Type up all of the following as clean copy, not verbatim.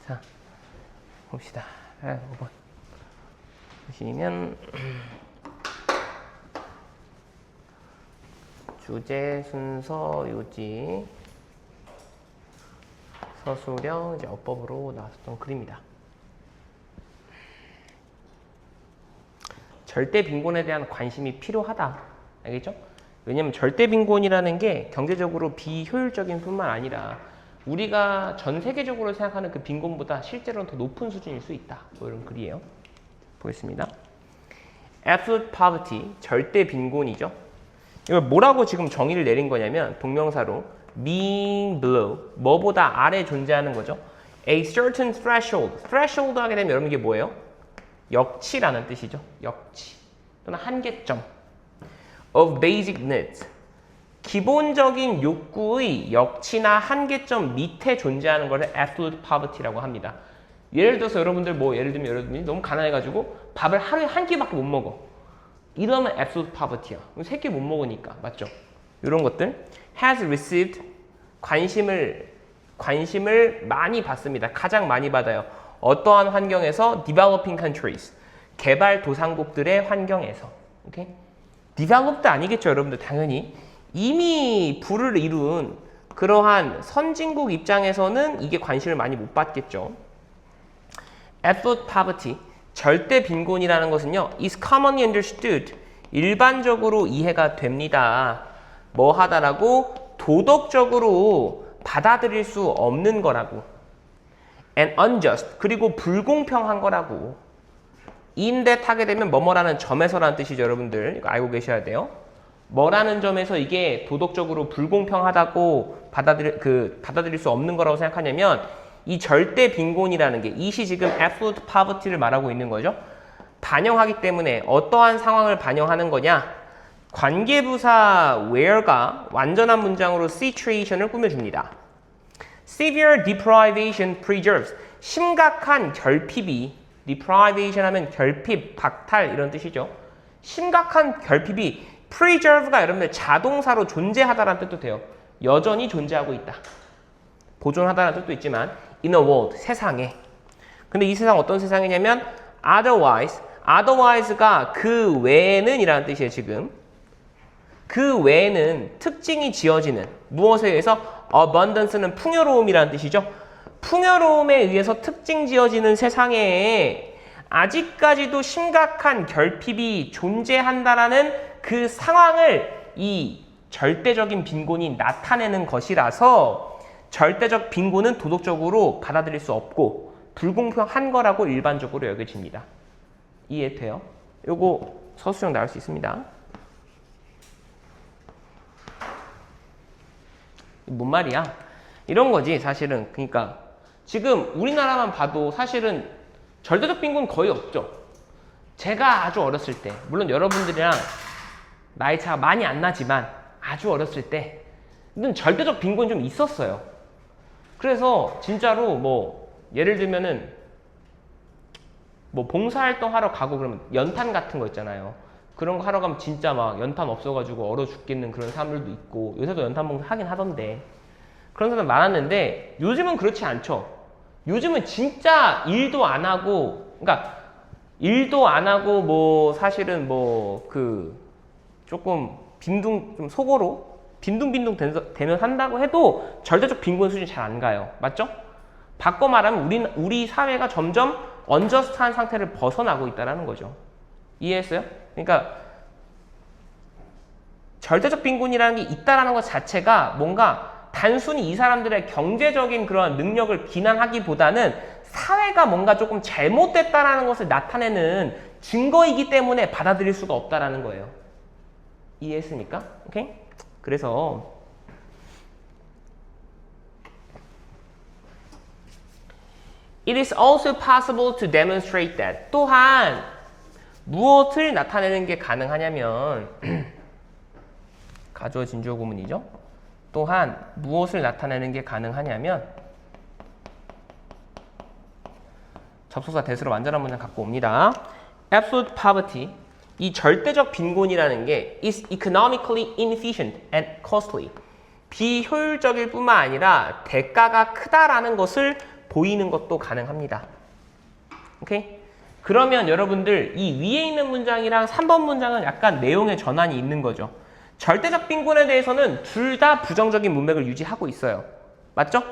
자, 봅시다. 5번. 보시면 주제, 순서, 요지, 서술형, 이제 어법으로 나왔던 글입니다. 절대 빈곤에 대한 관심이 필요하다. 알겠죠? 왜냐면 절대 빈곤이라는 게 경제적으로 비효율적인 뿐만 아니라 우리가 전 세계적으로 생각하는 그 빈곤보다 실제로는 더 높은 수준일 수 있다. 뭐 이런 글이에요. 보겠습니다. Absolute poverty, 절대 빈곤이죠. 이걸 뭐라고 지금 정의를 내린 거냐면 동명사로 being below, 뭐보다 아래 존재하는 거죠. A certain threshold, threshold 하게 되면 여러분 이게 뭐예요? 역치라는 뜻이죠. 역치 또는 한계점 of basic needs, 기본적인 욕구의 역치나 한계점 밑에 존재하는 것을 absolute poverty라고 합니다. 예를 들어서 여러분들 예를 들면 여러분이 너무 가난해가지고 밥을 하루에 한 끼밖에 못 먹어. 이러면 absolute poverty야. 3끼 못 먹으니까. 맞죠? 이런 것들 has received, 관심을 많이 받습니다. 가장 많이 받아요. 어떠한 환경에서 developing countries, 개발도상국들의 환경에서. 오케이? developed 아니겠죠, 여러분들. 당연히 이미 부를 이룬 그러한 선진국 입장에서는 이게 관심을 많이 못 받겠죠. absolute poverty, 절대 빈곤이라는 것은요, is commonly understood, 일반적으로 이해가 됩니다. 뭐 하다라고? 도덕적으로 받아들일 수 없는 거라고. and unjust, 그리고 불공평한 거라고. in that 하게 되면 뭐뭐라는 점에서라는 뜻이죠, 여러분들. 이거 알고 계셔야 돼요. 뭐라는 점에서 이게 도덕적으로 불공평하다고 받아들일 수 없는 거라고 생각하냐면 이 절대 빈곤이라는 게 이시 지금 absolute poverty를 말하고 있는 거죠. 반영하기 때문에 어떠한 상황을 반영하는 거냐? 관계부사 where가 완전한 문장으로 situation을 꾸며줍니다. severe deprivation preserves, 심각한 결핍이, deprivation 하면 결핍, 박탈 이런 뜻이죠. 심각한 결핍이 preserve가 여러분들 자동사로 존재하다라는 뜻도 돼요. 여전히 존재하고 있다. 보존하다라는 뜻도 있지만 in a world, 세상에. 근데 이 세상 어떤 세상이냐면 otherwise가 그 외에는 이라는 뜻이에요. 지금 그 외에는 특징이 지어지는 무엇에 의해서 abundance는 풍요로움이라는 뜻이죠. 풍요로움에 의해서 특징 지어지는 세상에 아직까지도 심각한 결핍이 존재한다라는 그 상황을 이 절대적인 빈곤이 나타내는 것이라서 절대적 빈곤은 도덕적으로 받아들일 수 없고 불공평한 거라고 일반적으로 여겨집니다. 이해돼요? 요거 서술형 나올 수 있습니다. 뭔 말이야? 이런 거지 사실은. 그러니까 지금 우리나라만 봐도 사실은 절대적 빈곤 거의 없죠. 제가 아주 어렸을 때, 물론 여러분들이랑 나이 차가 많이 안 나지만 아주 어렸을 때는 절대적 빈곤이 좀 있었어요. 그래서 진짜로 예를 들면은 봉사활동 하러 가고 그러면 연탄 같은 거 있잖아요. 그런 거 하러 가면 진짜 막 연탄 없어가지고 얼어 죽겠는 그런 사람들도 있고, 요새도 연탄 봉사 하긴 하던데 그런 사람 많았는데 요즘은 그렇지 않죠. 요즘은 진짜 일도 안 하고, 그러니까 일도 안 하고 사실은 조금 좀 속어로 빈둥빈둥 되면 산다고 해도 절대적 빈곤 수준이 잘 안 가요. 맞죠? 바꿔 말하면 우리 사회가 점점 언저스트한 상태를 벗어나고 있다는 거죠. 이해했어요? 그러니까 절대적 빈곤이라는 게 있다라는 것 자체가 뭔가 단순히 이 사람들의 경제적인 그런 능력을 비난하기보다는 사회가 뭔가 조금 잘못됐다라는 것을 나타내는 증거이기 때문에 받아들일 수가 없다라는 거예요. 이해했습니까? 오케이? 그래서 It is also possible to demonstrate that. 또한 무엇을 나타내는 게 가능하냐면 가주어 진주어 구문이죠. 또한 무엇을 나타내는 게 가능하냐면 접속사 대수로 완전한 문장 갖고 옵니다. Absolute poverty, 이 절대적 빈곤이라는 게 is economically inefficient and costly. 비효율적일 뿐만 아니라 대가가 크다라는 것을 보이는 것도 가능합니다. 오케이? 그러면 여러분들 이 위에 있는 문장이랑 3번 문장은 약간 내용의 전환이 있는 거죠. 절대적 빈곤에 대해서는 둘 다 부정적인 문맥을 유지하고 있어요. 맞죠?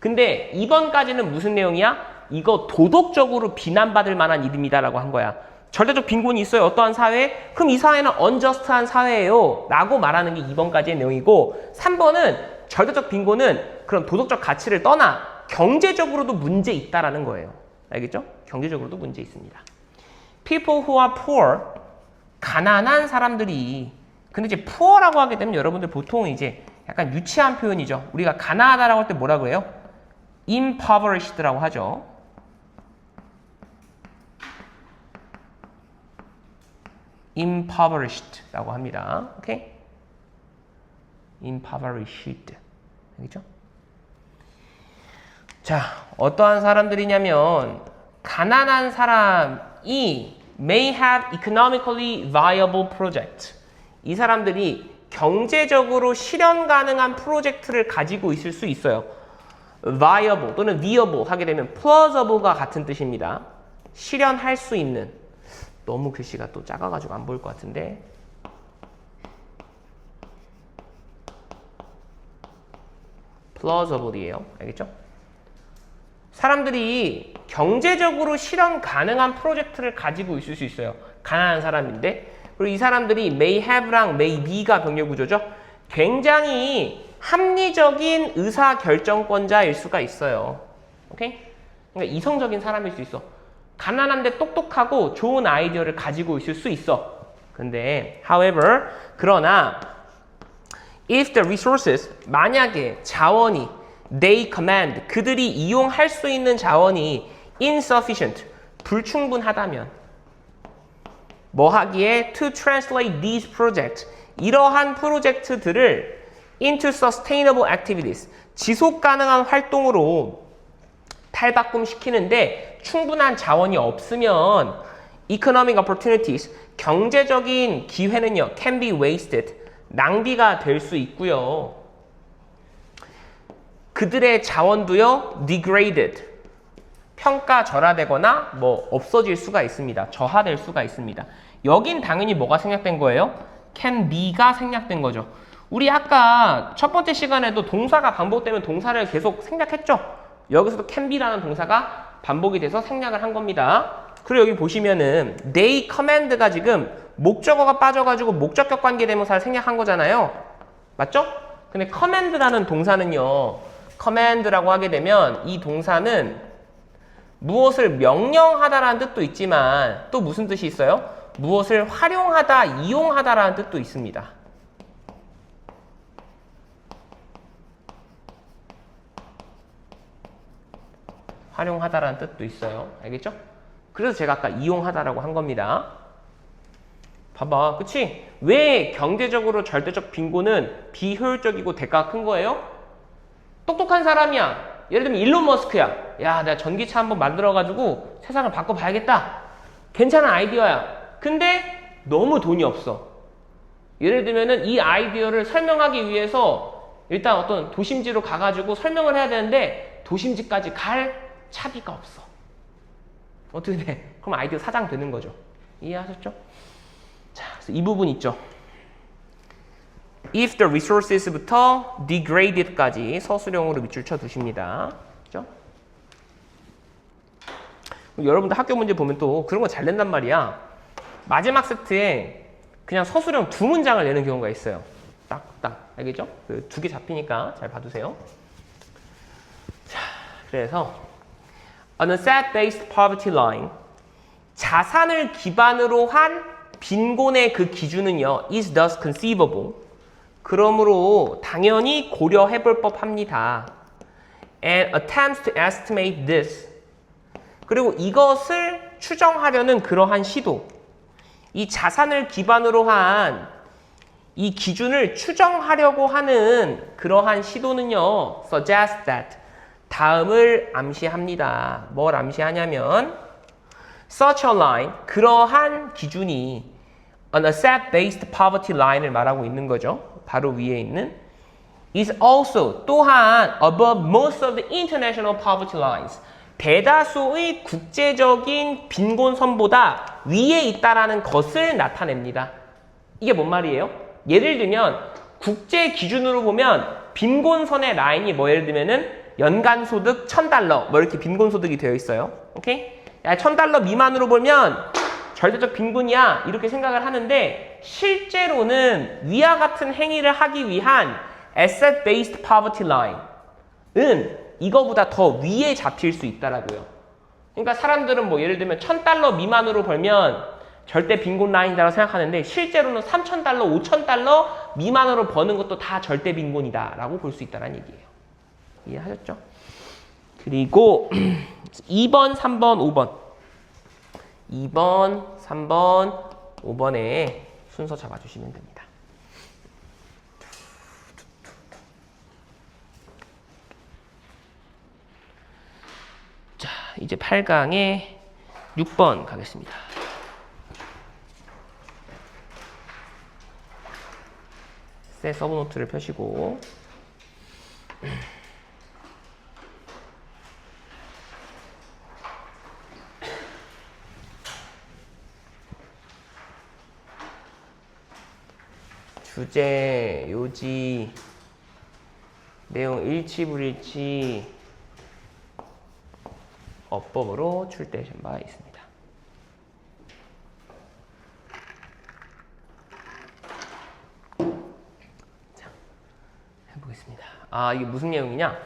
근데 2번까지는 무슨 내용이야? 이거 도덕적으로 비난받을 만한 일입니다라고 한 거야. 절대적 빈곤이 있어요. 어떠한 사회에? 그럼 이 사회는 unjust한 사회예요. 라고 말하는 게 2번까지의 내용이고 3번은 절대적 빈곤은 그런 도덕적 가치를 떠나 경제적으로도 문제 있다라는 거예요. 알겠죠? 경제적으로도 문제 있습니다. People who are poor, 가난한 사람들이. 근데 이제 poor라고 하게 되면 여러분들 보통 이제 약간 유치한 표현이죠. 우리가 가난하다라고 할 때 뭐라 그래요? impoverished라고 하죠. impoverished라고 합니다. 오케이? impoverished. 알겠죠? 자, 어떠한 사람들이냐면 가난한 사람이 may have economically viable project. 이 사람들이 경제적으로 실현 가능한 프로젝트를 가지고 있을 수 있어요. viable 또는 viable 하게 되면 plausible가 같은 뜻입니다. 실현할 수 있는. 너무 글씨가 또 작아가지고 안 보일 것 같은데. plausible이에요. 알겠죠? 사람들이 경제적으로 실현 가능한 프로젝트를 가지고 있을 수 있어요. 가난한 사람인데. 그리고 이 사람들이 may have랑 may be가 병렬 구조죠. 굉장히 합리적인 의사결정권자일 수가 있어요. 오케이? 그러니까 이성적인 사람일 수 있어. 가난한데 똑똑하고 좋은 아이디어를 가지고 있을 수 있어. 근데 however, 그러나 if the resources, 만약에 자원이 they command, 그들이 이용할 수 있는 자원이 insufficient, 불충분하다면 뭐 하기에 to translate these projects, 이러한 프로젝트들을 into sustainable activities, 지속 가능한 활동으로 탈바꿈시키는데 충분한 자원이 없으면 economic opportunities, 경제적인 기회는요 can be wasted, 낭비가 될 수 있고요. 그들의 자원도요 degraded, 평가절하되거나 뭐 없어질 수가 있습니다. 저하될 수가 있습니다. 여긴 당연히 뭐가 생략된 거예요? can be가 생략된 거죠. 우리 아까 첫 번째 시간에도 동사가 반복되면 동사를 계속 생략했죠? 여기서도 can be라는 동사가 반복이 돼서 생략을 한 겁니다. 그리고 여기 보시면은 they command가 지금 목적어가 빠져가지고 목적격 관계대명사를 생략한 거잖아요. 맞죠? 근데 command라는 동사는요, command라고 하게 되면 이 동사는 무엇을 명령하다라는 뜻도 있지만 또 무슨 뜻이 있어요? 무엇을 활용하다, 이용하다라는 뜻도 있습니다. 활용하다라는 뜻도 있어요. 알겠죠? 그래서 제가 아까 이용하다라고 한 겁니다. 봐봐, 그치? 왜 경제적으로 절대적 빈곤은 비효율적이고 대가가 큰 거예요? 똑똑한 사람이야. 예를 들면 일론 머스크야. 야, 내가 전기차 한번 만들어가지고 세상을 바꿔봐야겠다. 괜찮은 아이디어야. 근데 너무 돈이 없어. 예를 들면은 이 아이디어를 설명하기 위해서 일단 어떤 도심지로 가가지고 설명을 해야 되는데 도심지까지 갈 차비가 없어. 어떻게 돼? 그럼 아이디어 사장 되는 거죠. 이해하셨죠? 자, 그래서 이 부분 있죠. if the resources부터 degraded까지 서술형으로 밑줄 쳐 두십니다. 그죠? 여러분들 학교 문제 보면 또 그런 거 잘 낸단 말이야. 마지막 세트에 그냥 서술형 2문장을 내는 경우가 있어요. 딱. 알겠죠? 그 2개 잡히니까 잘 봐두세요. 자, 그래서 on a asset-based poverty line, 자산을 기반으로 한 빈곤의 그 기준은요, is thus conceivable. 그러므로 당연히 고려해 볼 법합니다. And attempts to estimate this. 그리고 이것을 추정하려는 그러한 시도. 이 자산을 기반으로 한 이 기준을 추정하려고 하는 그러한 시도는요, suggest that. 다음을 암시합니다. 뭘 암시하냐면 such a line, 그러한 기준이 an asset-based poverty line을 말하고 있는 거죠. 바로 위에 있는 is also 또한 above most of the international poverty lines. 대다수의 국제적인 빈곤선보다 위에 있다라는 것을 나타냅니다. 이게 뭔 말이에요? 예를 들면 국제 기준으로 보면 빈곤선의 라인이 뭐 예를 들면은 연간 소득 $1,000 뭐 이렇게 빈곤소득이 되어 있어요. 오케이? 야, $1,000 미만으로 보면 절대적 빈곤이야 이렇게 생각을 하는데 실제로는 위와 같은 행위를 하기 위한 asset-based poverty line은 이거보다 더 위에 잡힐 수 있다라고요. 그러니까 사람들은 뭐 예를 들면 $1,000 미만으로 벌면 절대 빈곤 라인이라고 생각하는데 실제로는 $3,000, $5,000 미만으로 버는 것도 다 절대 빈곤이다라고 볼 수 있다는 얘기예요. 이해하셨죠? 그리고 2번, 3번, 5번 2번, 3번, 5번에 순서 잡아주시면 됩니다. 자, 이제 8강에 6번 가겠습니다. 새 서브노트를 펴시고 주제, 요지, 내용 일치불일치 어법으로 출제하신 바 있습니다. 자, 해보겠습니다. 아, 이게 무슨 내용이냐?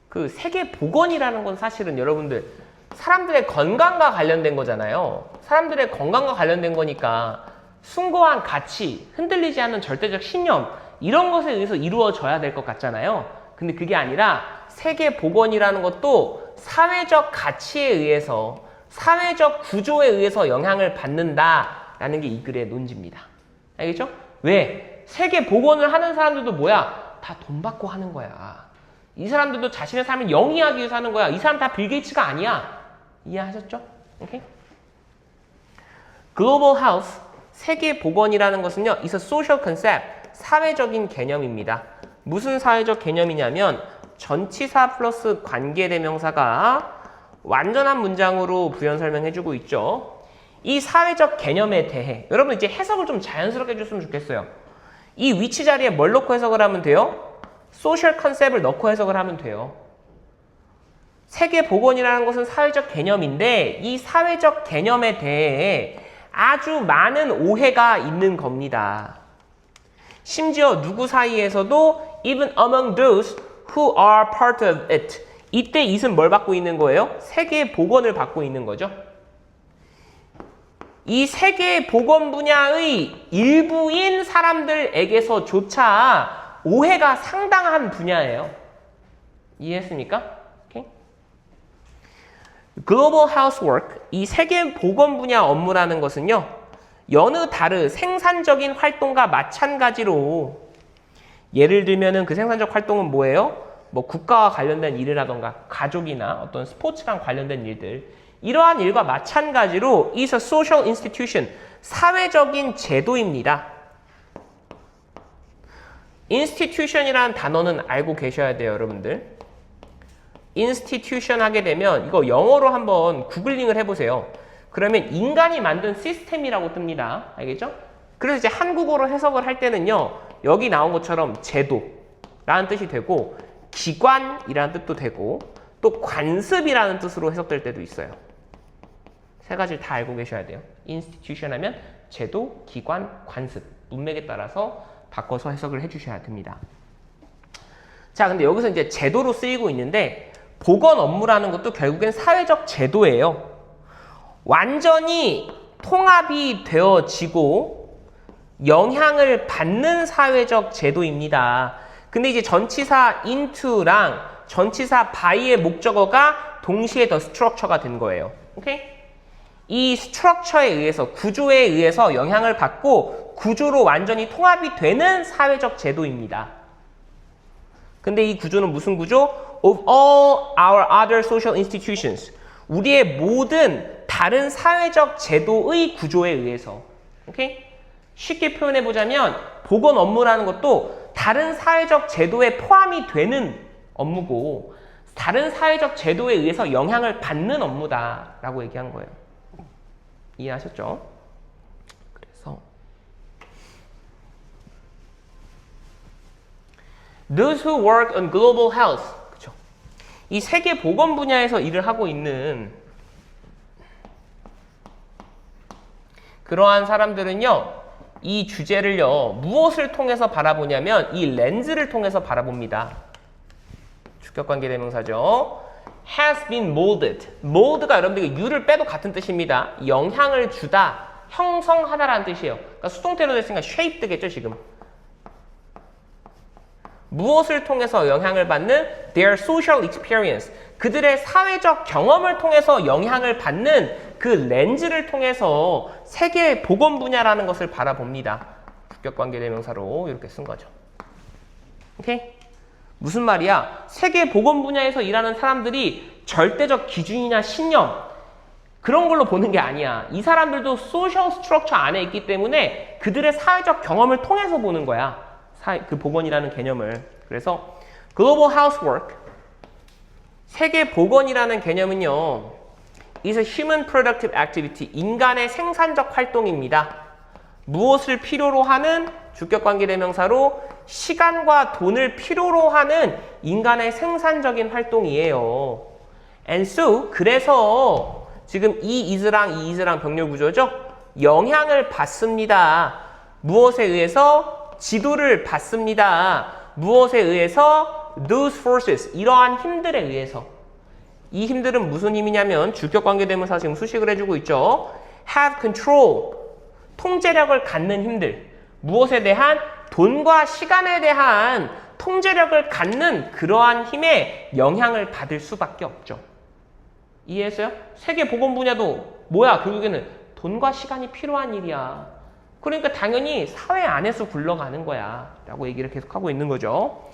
그 세계보건이라는 건 사실은 여러분들 사람들의 건강과 관련된 거잖아요. 사람들의 건강과 관련된 거니까 숭고한 가치, 흔들리지 않는 절대적 신념 이런 것에 의해서 이루어져야 될 것 같잖아요. 근데 그게 아니라 세계보건이라는 것도 사회적 가치에 의해서 사회적 구조에 의해서 영향을 받는다라는 게 이 글의 논지입니다. 알겠죠? 왜? 세계보건을 하는 사람들도 뭐야? 다 돈 받고 하는 거야. 이 사람들도 자신의 삶을 영위하기 위해서 하는 거야. 이 사람 다 빌 게이츠가 아니야. 이해하셨죠? 오케이? Global Health, 세계보건이라는 것은요, is a social concept, 사회적인 개념입니다. 무슨 사회적 개념이냐면 전치사 플러스 관계대명사가 완전한 문장으로 부연 설명해주고 있죠. 이 사회적 개념에 대해 여러분 이제 해석을 좀 자연스럽게 해줬으면 좋겠어요. 이 위치 자리에 뭘 넣고 해석을 하면 돼요? 소셜 컨셉을 넣고 해석을 하면 돼요. 세계보건이라는 것은 사회적 개념인데 이 사회적 개념에 대해 아주 많은 오해가 있는 겁니다. 심지어 누구 사이에서도 even among those who are part of it. 이때 it은 뭘 받고 있는 거예요? 세계보건을 받고 있는 거죠. 이 세계보건 분야의 일부인 사람들에게서조차 오해가 상당한 분야예요. 이해했습니까? 오케이? Global Housework, 이 세계보건 분야 업무라는 것은요, 여느 다른 생산적인 활동과 마찬가지로 예를 들면은 그 생산적 활동은 뭐예요? 뭐 국가와 관련된 일을 하던가 가족이나 어떤 스포츠랑 관련된 일들 이러한 일과 마찬가지로 is a social institution, 사회적인 제도입니다. institution이라는 단어는 알고 계셔야 돼요, 여러분들. institution 하게 되면 이거 영어로 한번 구글링을 해보세요. 그러면 인간이 만든 시스템이라고 뜹니다. 알겠죠? 그래서 이제 한국어로 해석을 할 때는요, 여기 나온 것처럼 제도라는 뜻이 되고 기관이라는 뜻도 되고 또 관습이라는 뜻으로 해석될 때도 있어요. 세 가지를 다 알고 계셔야 돼요. institution 하면 제도, 기관, 관습 문맥에 따라서 바꿔서 해석을 해주셔야 됩니다. 자, 근데 여기서 이제 제도로 쓰이고 있는데 보건 업무라는 것도 결국엔 사회적 제도예요. 완전히 통합이 되어지고 영향을 받는 사회적 제도입니다. 근데 이제 전치사 into랑 전치사 by의 목적어가 동시에 더 structure가 된 거예요. 오케이? 이 structure에 의해서, 구조에 의해서 영향을 받고 구조로 완전히 통합이 되는 사회적 제도입니다. 근데 이 구조는 무슨 구조? Of all our other social institutions. 우리의 모든 다른 사회적 제도의 구조에 의해서. 오케이? 쉽게 표현해 보자면 보건 업무라는 것도 다른 사회적 제도에 포함이 되는 업무고 다른 사회적 제도에 의해서 영향을 받는 업무다라고 얘기한 거예요. 이해하셨죠? 그래서 Those who work on global health, 그쵸? 이 세계 보건 분야에서 일을 하고 있는 그러한 사람들은요, 이 주제를요, 무엇을 통해서 바라보냐면 이 렌즈를 통해서 바라봅니다. 주격관계대명사죠. has been molded. mold가 여러분들 you를 빼도 같은 뜻입니다. 영향을 주다, 형성하다라는 뜻이에요. 그러니까 수동태로 됐으니까 shaped겠죠, 지금. 무엇을 통해서 영향을 받는 their social experience. 그들의 사회적 경험을 통해서 영향을 받는 그 렌즈를 통해서 세계 보건 분야라는 것을 바라봅니다. 주격관계대명사로 이렇게 쓴 거죠. 오케이? 무슨 말이야? 세계 보건 분야에서 일하는 사람들이 절대적 기준이나 신념 그런 걸로 보는 게 아니야. 이 사람들도 소셜 스트럭처 안에 있기 때문에 그들의 사회적 경험을 통해서 보는 거야. 그 보건이라는 개념을. 그래서 Global Housework, 세계 보건이라는 개념은요, is a human productive activity, 인간의 생산적 활동입니다. 무엇을 필요로 하는 주격관계대명사로 시간과 돈을 필요로 하는 인간의 생산적인 활동이에요. And so, 그래서 지금 이 is랑 병렬 구조죠. 영향을 받습니다. 무엇에 의해서? 지도를 받습니다. 무엇에 의해서? Those forces, 이러한 힘들에 의해서. 이 힘들은 무슨 힘이냐면 주격관계대명사 지금 수식을 해주고 있죠. Have control, 통제력을 갖는 힘들. 무엇에 대한? 돈과 시간에 대한 통제력을 갖는 그러한 힘에 영향을 받을 수밖에 없죠. 이해했어요? 세계 보건 분야도 뭐야? 결국에는 돈과 시간이 필요한 일이야. 그러니까 당연히 사회 안에서 굴러가는 거야 라고 얘기를 계속하고 있는 거죠.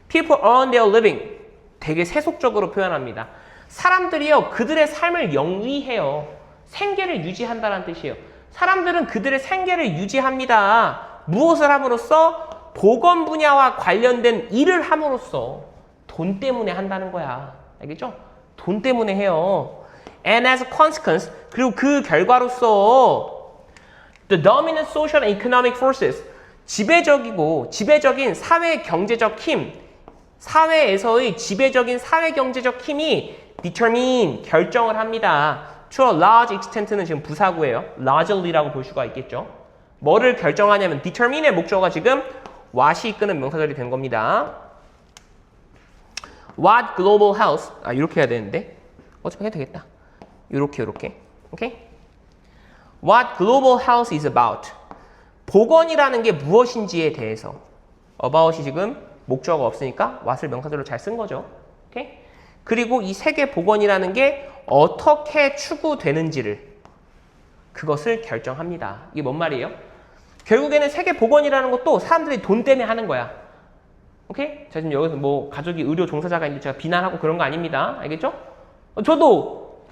People earn their living, 되게 세속적으로 표현합니다. 사람들이요, 그들의 삶을 영위해요. 생계를 유지한다는 뜻이에요. 사람들은 그들의 생계를 유지합니다. 무엇을 함으로써? 보건 분야와 관련된 일을 함으로써. 돈 때문에 한다는 거야. 알겠죠? 돈 때문에 해요. And as a consequence, 그리고 그 결과로서 the dominant social and economic forces, 지배적인 사회 경제적 힘, 사회에서의 지배적인 사회 경제적 힘이 determine, 결정을 합니다. to a large extent는 지금 부사구예요. largely라고 볼 수가 있겠죠. 뭐를 결정하냐면 determine의 목적어가 지금 what이 이끄는 명사절이 된 겁니다. What global health, 이렇게 해야 되는데 어차피 해도 되겠다. 이렇게 오케이? What global health is about, 보건이라는 게 무엇인지에 대해서. about이 지금 목적어가 없으니까 what을 명사절로 잘 쓴 거죠. 오케이? 그리고 이 세계 보건이라는 게 어떻게 추구되는지를, 그것을 결정합니다. 이게 뭔 말이에요? 결국에는 세계 보건이라는 것도 사람들이 돈 때문에 하는 거야. 오케이? 제가 지금 여기서 뭐 가족이 의료 종사자가 있는데 제가 비난하고 그런 거 아닙니다. 알겠죠? 저도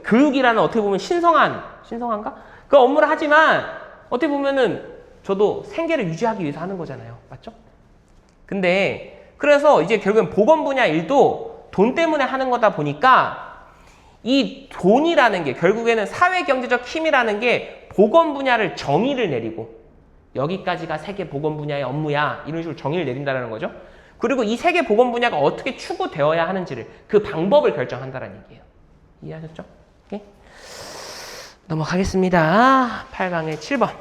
교육이라는 어떻게 보면 신성한가? 그 업무를 하지만 어떻게 보면은 저도 생계를 유지하기 위해서 하는 거잖아요. 맞죠? 근데 그래서 이제 결국엔 보건 분야 일도 돈 때문에 하는 거다 보니까 이 돈이라는 게 결국에는 사회 경제적 힘이라는 게 보건 분야를 정의를 내리고 여기까지가 세계 보건 분야의 업무야 이런 식으로 정의를 내린다는 거죠. 그리고 이 세계 보건 분야가 어떻게 추구되어야 하는지를, 그 방법을 결정한다는 얘기예요. 이해하셨죠? 오케이? 넘어가겠습니다. 8강의 7번.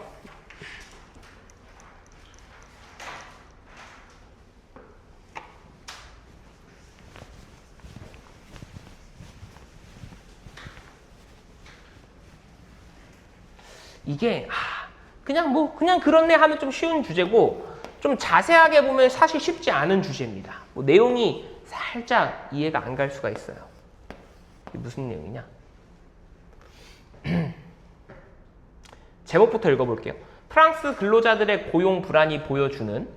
이게 그냥 그렇네 하면 좀 쉬운 주제고 좀 자세하게 보면 사실 쉽지 않은 주제입니다. 뭐 내용이 살짝 이해가 안 갈 수가 있어요. 이게 무슨 내용이냐? 제목부터 읽어볼게요. 프랑스 근로자들의 고용 불안이 보여주는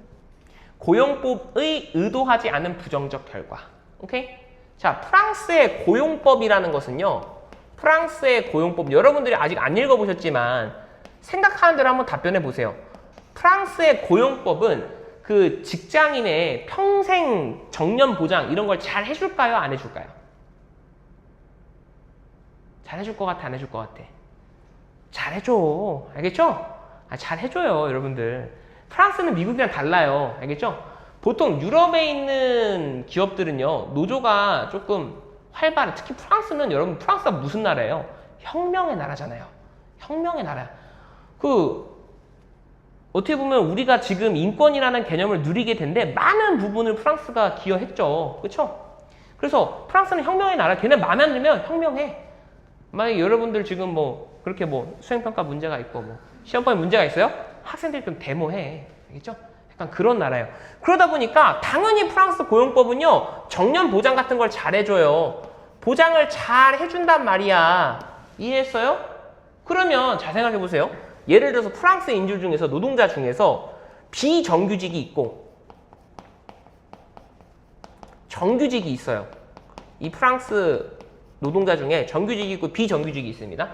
고용법의 의도하지 않은 부정적 결과. 오케이? 자, 프랑스의 고용법이라는 것은요. 프랑스의 고용법, 여러분들이 아직 안 읽어보셨지만 생각하는 대로 한번 답변해 보세요. 프랑스의 고용법은 그 직장인의 평생 정년 보장 이런 걸 잘 해줄까요? 안 해줄까요? 잘 해줄 것 같아? 안 해줄 것 같아? 잘 해줘. 알겠죠? 잘 해줘요, 여러분들. 프랑스는 미국이랑 달라요. 알겠죠? 보통 유럽에 있는 기업들은요, 노조가 조금 활발해. 특히 프랑스는 여러분, 프랑스가 무슨 나라예요? 혁명의 나라잖아요. 혁명의 나라. 어떻게 보면 우리가 지금 인권이라는 개념을 누리게 된데 많은 부분을 프랑스가 기여했죠. 그렇죠? 그래서 프랑스는 혁명의 나라. 걔네 마음에 안 들면 혁명해. 만약에 여러분들 지금 뭐 그렇게 뭐 수행평가 문제가 있고 뭐 시험범위 문제가 있어요? 학생들이 좀 데모해. 알겠죠? 약간 그런 나라예요. 그러다 보니까 당연히 프랑스 고용법은요, 정년 보장 같은 걸 잘해줘요. 보장을 잘 해준단 말이야. 이해했어요? 그러면 잘 생각해 보세요. 예를 들어서 프랑스 인줄 중에서 노동자 중에서 비정규직이 있고 정규직이 있어요. 이 프랑스 노동자 중에 정규직이 있고 비정규직이 있습니다.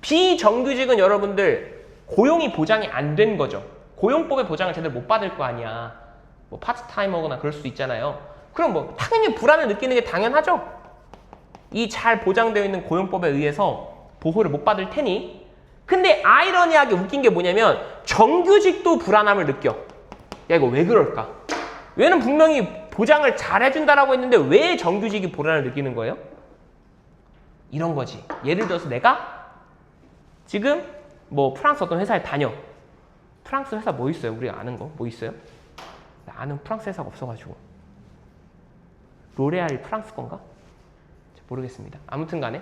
비정규직은 여러분들 고용이 보장이 안 된 거죠. 고용법의 보장을 제대로 못 받을 거 아니야. 뭐 파트타이머거나 그럴 수 있잖아요. 그럼 뭐 당연히 불안을 느끼는 게 당연하죠. 이 잘 보장되어 있는 고용법에 의해서 보호를 못 받을 테니. 근데 아이러니하게 웃긴 게 뭐냐면 정규직도 불안함을 느껴. 야, 이거 왜 그럴까? 얘는 분명히 보장을 잘 해준다라고 했는데 왜 정규직이 불안을 느끼는 거예요? 이런 거지. 예를 들어서 내가 지금 뭐 프랑스 어떤 회사에 다녀. 프랑스 회사 뭐 있어요? 우리가 아는 거 뭐 있어요? 아는 프랑스 회사가 없어가지고. 로레알이 프랑스 건가? 모르겠습니다. 아무튼 간에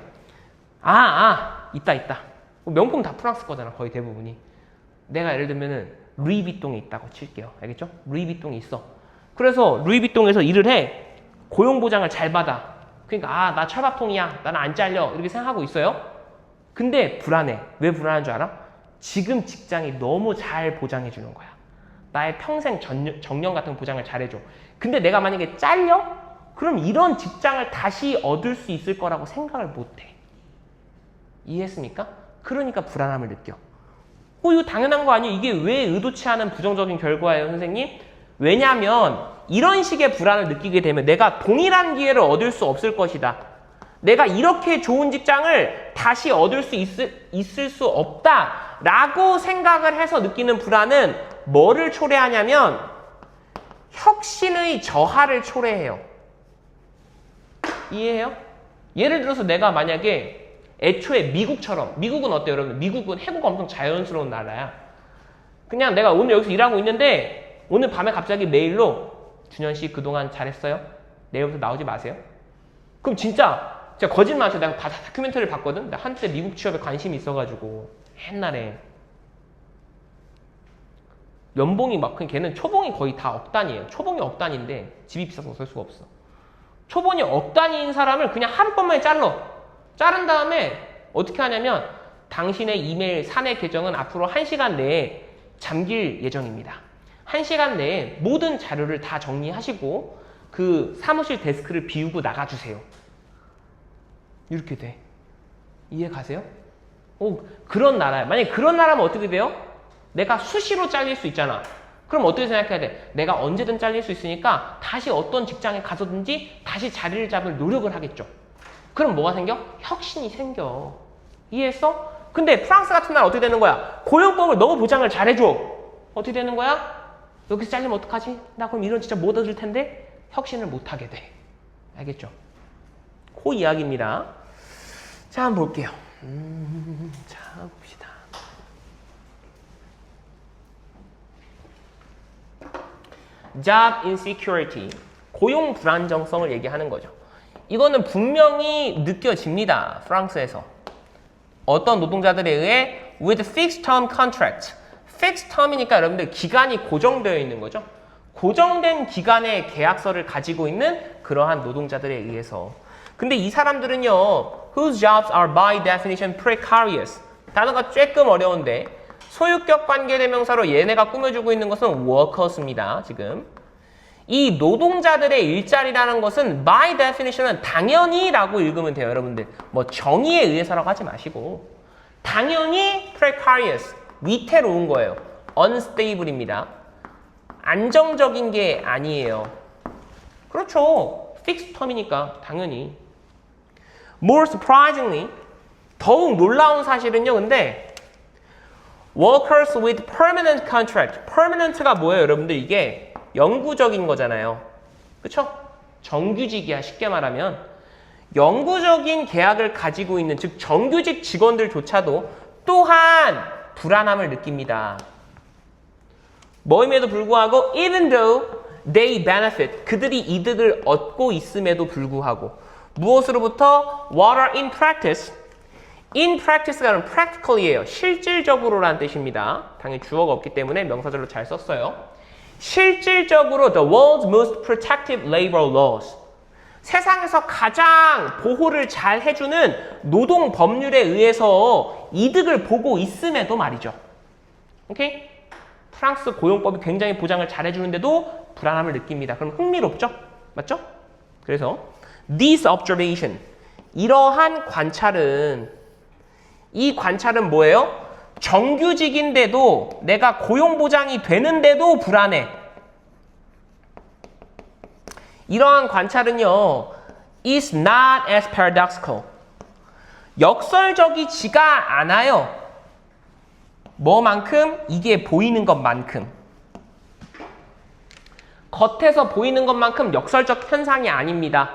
있다. 명품 다 프랑스 거잖아. 거의 대부분이. 내가 예를 들면은 루이비통에 있다고 칠게요. 알겠죠? 루이비통이 있어. 그래서 루이비통에서 일을 해. 고용보장을 잘 받아. 그러니까 나 철밥통이야. 나는 안 잘려. 이렇게 생각하고 있어요. 근데 불안해. 왜 불안한 줄 알아? 지금 직장이 너무 잘 보장해 주는 거야. 나의 평생 정년 같은 보장을 잘해줘. 근데 내가 만약에 잘려? 그럼 이런 직장을 다시 얻을 수 있을 거라고 생각을 못해. 이해했습니까? 그러니까 불안함을 느껴. 이거 당연한 거 아니에요? 이게 왜 의도치 않은 부정적인 결과예요, 선생님? 왜냐하면 이런 식의 불안을 느끼게 되면 내가 동일한 기회를 얻을 수 없을 것이다. 내가 이렇게 좋은 직장을 다시 얻을 수 있을 수 없다라고 생각을 해서 느끼는 불안은 뭐를 초래하냐면 혁신의 저하를 초래해요. 이해해요? 예를 들어서 내가 만약에 애초에 미국처럼, 미국은 어때요, 여러분? 미국은 해고가 엄청 자연스러운 나라야. 그냥 내가 오늘 여기서 일하고 있는데 오늘 밤에 갑자기 메일로 준현 씨 그동안 잘했어요? 내일부터 나오지 마세요. 그럼 진짜 제가 거짓말 안 해요. 내가 다큐멘터리를 봤거든. 나 한때 미국 취업에 관심이 있어가지고 옛날에 연봉이 막 걔는 초봉이 거의 다 억 단위예요. 초봉이 억 단위인데 집이 비싸서 어쩔 수가 없어. 초봉이 억 단위인 사람을 그냥 하룻밤만에 자른 다음에 어떻게 하냐면 당신의 이메일 사내 계정은 앞으로 1시간 내에 잠길 예정입니다. 1시간 내에 모든 자료를 다 정리하시고 그 사무실 데스크를 비우고 나가주세요. 이렇게 돼. 이해 가세요? 그런 나라야. 만약에 그런 나라면 어떻게 돼요? 내가 수시로 잘릴 수 있잖아. 그럼 어떻게 생각해야 돼? 내가 언제든 잘릴 수 있으니까 다시 어떤 직장에 가서든지 다시 자리를 잡을 노력을 하겠죠. 그럼 뭐가 생겨? 혁신이 생겨. 이해했어? 근데 프랑스 같은 나라 어떻게 되는 거야? 고용법을 너무 보장을 잘해줘. 어떻게 되는 거야? 여기서 잘리면 어떡하지? 나 그럼 이런 진짜 못 얻을 텐데 혁신을 못 하게 돼. 알겠죠? 그 이야기입니다. 자, 한번 볼게요. 자, 봅시다. Job insecurity, 고용 불안정성을 얘기하는 거죠. 이거는 분명히 느껴집니다. 프랑스에서. 어떤 노동자들에 의해 with fixed term contract. fixed term이니까 여러분들 기간이 고정되어 있는 거죠. 고정된 기간의 계약서를 가지고 있는 그러한 노동자들에 의해서. 근데 이 사람들은요, whose jobs are by definition precarious. 단어가 조금 어려운데 소유격 관계대명사로 얘네가 꾸며주고 있는 것은 workers입니다. 지금 이 노동자들의 일자리라는 것은 by definition은 당연히 라고 읽으면 돼요. 여러분들 뭐 정의에 의해서라고 하지 마시고 당연히 precarious, 위태로운 거예요. unstable입니다. 안정적인 게 아니에요. 그렇죠. fixed term이니까 당연히. More surprisingly, 더욱 놀라운 사실은요. 근데 workers with permanent contract. permanent가 뭐예요, 여러분들? 이게 영구적인 거잖아요. 그쵸? 정규직이야, 쉽게 말하면. 영구적인 계약을 가지고 있는, 즉 정규직 직원들조차도 또한 불안함을 느낍니다. 뭐임에도 불구하고 even though they benefit, 그들이 이득을 얻고 있음에도 불구하고 무엇으로부터? What are in practice? in practice가 practically예요. 실질적으로라는 뜻입니다. 당연히 주어가 없기 때문에 명사절로 잘 썼어요. 실질적으로 the world's most protective labor laws. 세상에서 가장 보호를 잘 해주는 노동 법률에 의해서 이득을 보고 있음에도 말이죠. 오케이? 프랑스 고용법이 굉장히 보장을 잘 해주는데도 불안함을 느낍니다. 그럼 흥미롭죠? 맞죠? 그래서 this observation, 이러한 관찰은, 이 관찰은 뭐예요? 정규직인데도 내가 고용보장이 되는데도 불안해. 이러한 관찰은요, is not as paradoxical. 역설적이지가 않아요. 뭐만큼? 이게 보이는 것만큼. 겉에서 보이는 것만큼 역설적 현상이 아닙니다.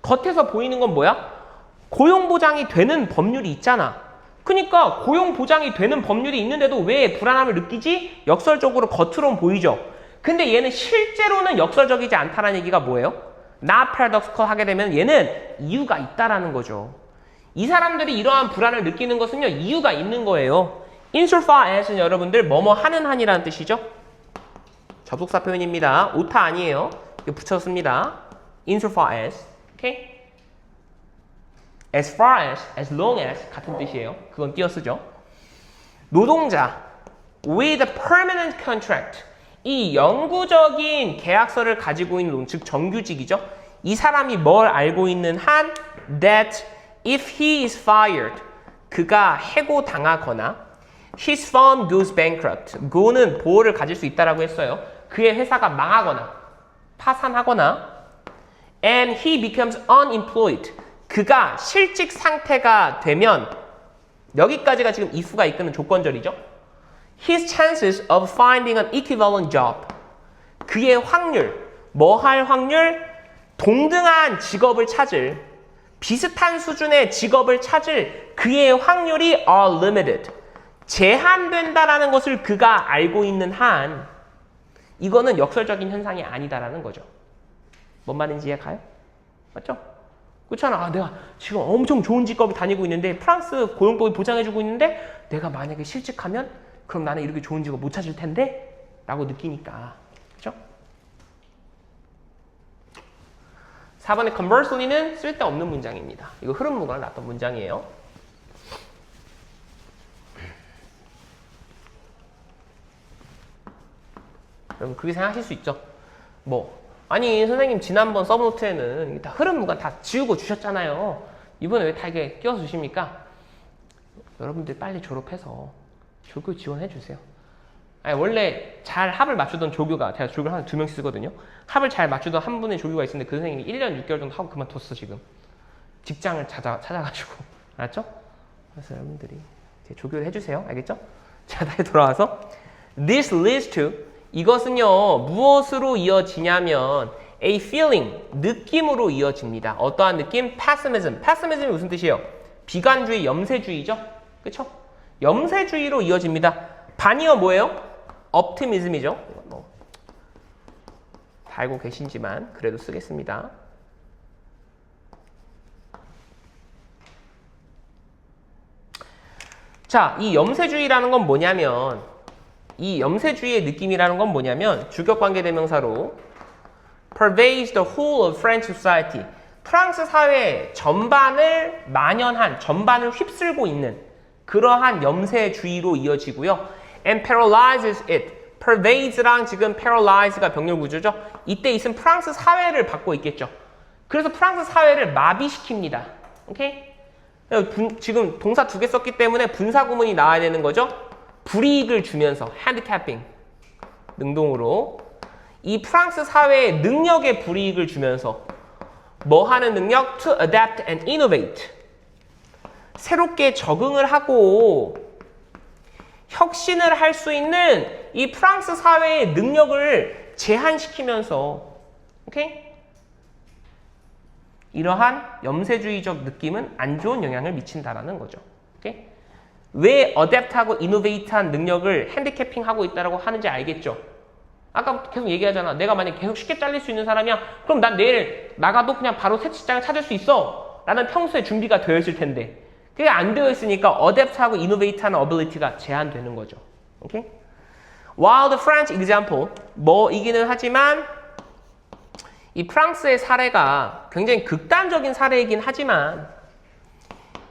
겉에서 보이는 건 뭐야? 고용보장이 되는 법률이 있잖아. 그러니까 고용보장이 되는 법률이 있는데도 왜 불안함을 느끼지? 역설적으로 겉으로는 보이죠. 근데 얘는 실제로는 역설적이지 않다는 얘기가 뭐예요? not paradoxical 하게 되면 얘는 이유가 있다라는 거죠. 이 사람들이 이러한 불안을 느끼는 것은요, 이유가 있는 거예요. insofar as는 여러분들 뭐뭐 하는 한이라는 뜻이죠. 접속사 표현입니다. 오타 아니에요. 이거 붙였습니다. insofar as. 오케이? as far as long as 같은 뜻이에요. 그건 띄어쓰죠. 노동자 with a permanent contract. 이 영구적인 계약서를 가지고 있는 즉 정규직이죠. 이 사람이 뭘 알고 있는 한 that if he is fired, 그가 해고당하거나 his firm goes bankrupt, go는 보호를 가질 수 있다라고 했어요. 그의 회사가 망하거나 파산하거나 and he becomes unemployed, 그가 실직 상태가 되면, 여기까지가 지금 if가 이끄는 조건절이죠. His chances of finding an equivalent job, 그의 확률, 뭐 할 확률? 동등한 직업을 찾을, 비슷한 수준의 직업을 찾을 그의 확률이 are limited, 제한된다라는 것을 그가 알고 있는 한, 이거는 역설적인 현상이 아니다라는 거죠. 뭔 말인지 이해가요? 맞죠? 그렇잖아. 아, 내가 지금 엄청 좋은 직업을 다니고 있는데 프랑스 고용법이 보장해주고 있는데 내가 만약에 실직하면 그럼 나는 이렇게 좋은 직업 못 찾을 텐데? 라고 느끼니까. 그렇죠? 4번의 conversely는 쓸데없는 문장입니다. 이거 흐름무관을 놨던 문장이에요. 여러분 그렇게 생각하실 수 있죠. 뭐 아니 선생님 지난번 서브노트에는 다 흐름무관 다 지우고 주셨잖아요. 이번에 왜 다 이게 끼워주십니까? 여러분들 빨리 졸업해서 조교 지원해 주세요. 아니, 원래 잘 합을 맞추던 조교가, 제가 조교를 한 2명씩 쓰거든요. 합을 잘 맞추던 한 분의 조교가 있었는데 그 선생님이 1년 6개월 정도 하고 그만뒀어 지금. 직장을 찾아가지고. 알았죠? 그래서 여러분들이 이제 조교를 해주세요. 알겠죠? 자, 다시 돌아와서 This leads to, 이것은요 무엇으로 이어지냐면 a feeling, 느낌으로 이어집니다. 어떠한 느낌? pessimism. pessimism이 무슨 뜻이에요? 비관주의, 염세주의죠? 그쵸? 염세주의로 이어집니다. 반이어 뭐예요? optimism이죠. 이건 뭐 다 알고 계신지만 그래도 쓰겠습니다. 자, 이 염세주의라는 건 뭐냐면, 이 염세주의의 느낌이라는 건 뭐냐면 주격관계대명사로 pervades the whole of French society, 프랑스 사회 전반을 만연한, 전반을 휩쓸고 있는 그러한 염세주의로 이어지고요. and paralyzes it. pervades랑 지금 paralyze가 병렬구조죠. 이때 있으면 프랑스 사회를 받고 있겠죠. 그래서 프랑스 사회를 마비시킵니다. 오케이? 지금 동사 2개 썼기 때문에 분사구문이 나와야 되는 거죠. 불이익을 주면서 handicapping, 능동으로 이 프랑스 사회에 능력의 불이익을 주면서 뭐 하는 능력? To adapt and innovate. 새롭게 적응을 하고 혁신을 할 수 있는 이 프랑스 사회의 능력을 제한시키면서 오케이? 이러한 염세주의적 느낌은 안 좋은 영향을 미친다라는 거죠. 오케이? 왜 어댑트하고 이노베이트한 능력을 핸디캐핑하고 있다고 하는지 알겠죠? 아까 계속 얘기하잖아. 내가 만약에 계속 쉽게 잘릴 수 있는 사람이야. 그럼 난 내일 나가도 그냥 바로 새 직장을 찾을 수 있어. 라는 평소에 준비가 되어 있을 텐데 그게 안 되어 있으니까 어댑트하고 이노베이트하는 어빌리티가 제한되는 거죠. 오케이? While the French example 뭐이기는 하지만 이 프랑스의 사례가 굉장히 극단적인 사례이긴 하지만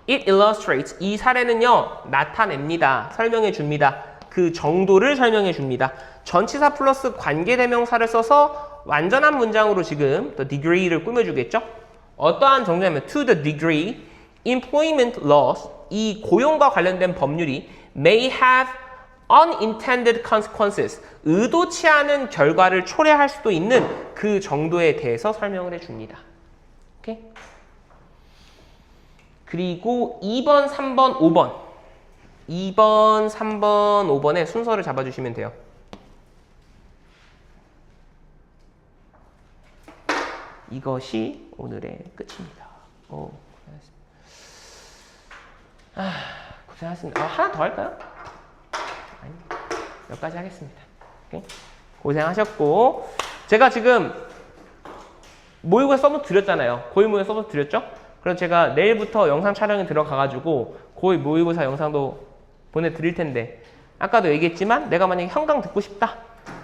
it illustrates 이 사례는요 나타냅니다. 설명해 줍니다. 그 정도를 설명해 줍니다. 전치사 플러스 관계대명사를 써서 완전한 문장으로 지금 the degree를 꾸며주겠죠. 어떠한 정도냐면 to the degree employment laws 이 고용과 관련된 법률이 may have unintended consequences 의도치 않은 결과를 초래할 수도 있는 그 정도에 대해서 설명을 해줍니다. 오케이? 그리고 2번, 3번, 5번 2번, 3번, 5번의 순서를 잡아주시면 돼요. 이것이 오늘의 끝입니다. 오, 고생하셨습니다. 하나 더 할까요? 아니, 몇 가지 하겠습니다. 오케이? 고생하셨고 제가 지금 모의고사 써서 드렸잖아요. 고일 모의고사 써서 드렸죠? 그래서 제가 내일부터 영상 촬영에 들어가가지고 고일 모의고사 영상도 보내드릴 텐데 아까도 얘기했지만 내가 만약에 현강 듣고 싶다.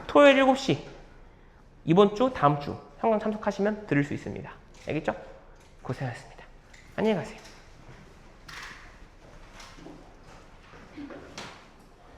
토요일 7시 이번 주 다음 주 현강 참석하시면 들을 수 있습니다. 알겠죠? 고생하셨습니다. 안녕히 가세요.